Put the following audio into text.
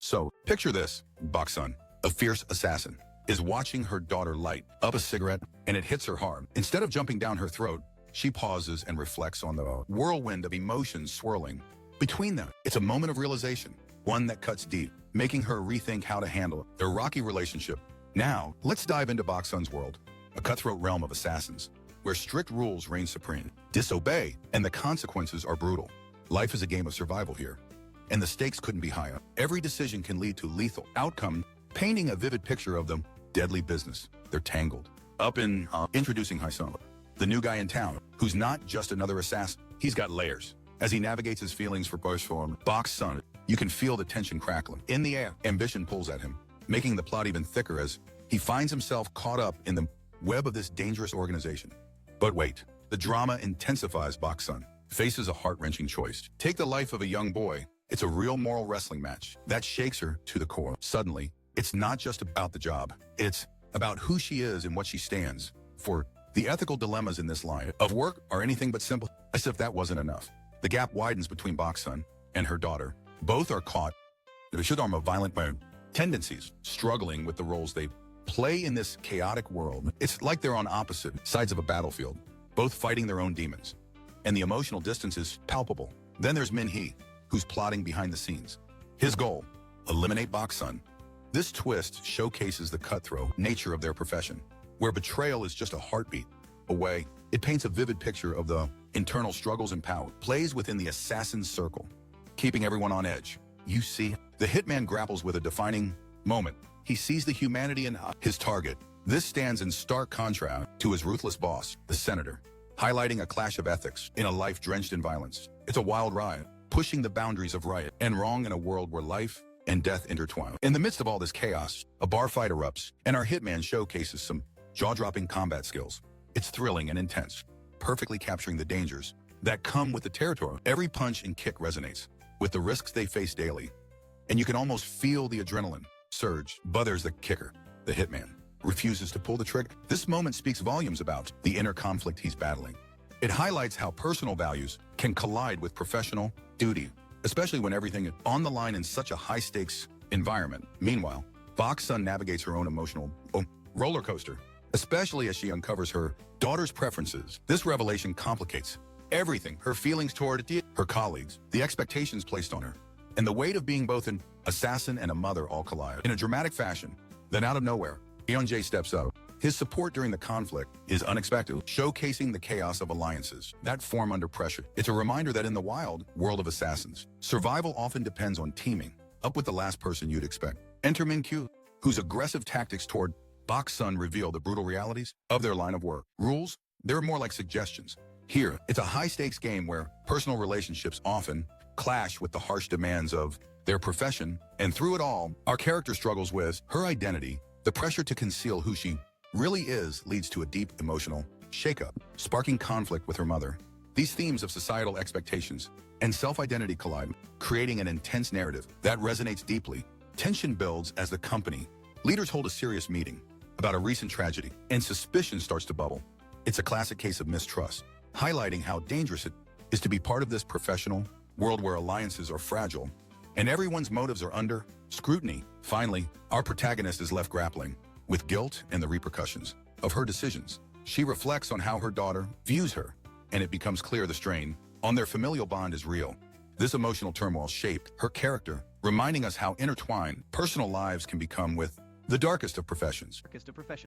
So, picture this. Boksoon, a fierce assassin, is watching her daughter light up a cigarette and it hits her hard. Instead of jumping down her throat, she pauses and reflects on the whirlwind of emotions swirling between them. It's a moment of realization, one that cuts deep, making her rethink how to handle their rocky relationship. Now, let's dive into Boksoon's world, a cutthroat realm of assassins, where strict rules reign supreme. Disobey, and the consequences are brutal. Life is a game of survival here, and the stakes couldn't be higher. Every decision can lead to lethal outcome, painting a vivid picture of them deadly business. They're tangled up in introducing Hyson, the new guy in town, who's not just another assassin. He's got layers. As he navigates his feelings for Boksoon, you can feel the tension crackling. In the air, ambition pulls at him, making the plot even thicker as he finds himself caught up in the web of this dangerous organization. But wait, the drama intensifies. Boksoon faces a heart-wrenching choice. Take the life of a young boy. It's a real moral wrestling match that shakes her to the core. Suddenly, it's not just about the job. It's about who she is and what she stands for. The ethical dilemmas in this line of work are anything but simple. As if that wasn't enough, the gap widens between Boksoon and her daughter. Both are caught in a violent tendencies, struggling with the roles they play in this chaotic world. It's like they're on opposite sides of a battlefield, both fighting their own demons. And the emotional distance is palpable. Then there's Min-hee, who's plotting behind the scenes. His goal, eliminate Boksoon. This twist showcases the cutthroat nature of their profession, where betrayal is just a heartbeat away. It paints a vivid picture of the internal struggles and power, plays within the assassin's circle, keeping everyone on edge. You see, the hitman grapples with a defining moment. He sees the humanity in his target. This stands in stark contrast to his ruthless boss, the senator, highlighting a clash of ethics in a life drenched in violence. It's a wild ride, pushing the boundaries of right and wrong in a world where life and death intertwine. In the midst of all this chaos, a bar fight erupts, and our hitman showcases some jaw-dropping combat skills. It's thrilling and intense, perfectly capturing the dangers that come with the territory. Every punch and kick resonates with the risks they face daily, and you can almost feel the adrenaline surge. But there's the kicker. The hitman refuses to pull the trigger. This moment speaks volumes about the inner conflict he's battling. It highlights how personal values can collide with professional duty, especially when everything is on the line in such a high-stakes environment. Meanwhile, Boksoon navigates her own emotional roller coaster, especially as she uncovers her daughter's preferences. This revelation complicates everything: her feelings toward her colleagues, the expectations placed on her, and the weight of being both an assassin and a mother all collide. In a dramatic fashion, then out of nowhere, Jeon Do-yeon steps up. His support during the conflict is unexpected, showcasing the chaos of alliances that form under pressure. It's a reminder that in the wild world of assassins, survival often depends on teaming up with the last person you'd expect. Enter Min-hee, whose aggressive tactics toward Boksoon reveal the brutal realities of their line of work. Rules, they're more like suggestions. Here, it's a high-stakes game where personal relationships often clash with the harsh demands of their profession, and through it all, our character struggles with her identity. The pressure to conceal who she really is leads to a deep emotional shakeup, sparking conflict with her mother. These themes of societal expectations and self-identity collide, creating an intense narrative that resonates deeply. Tension builds as the company leaders hold a serious meeting about a recent tragedy, and suspicion starts to bubble. It's a classic case of mistrust, highlighting how dangerous it is to be part of this professional world where alliances are fragile and everyone's motives are under scrutiny. Finally, our protagonist is left grappling with guilt and the repercussions of her decisions. She reflects on how her daughter views her, and it becomes clear the strain on their familial bond is real. This emotional turmoil shaped her character, reminding us how intertwined personal lives can become with the darkest of professions.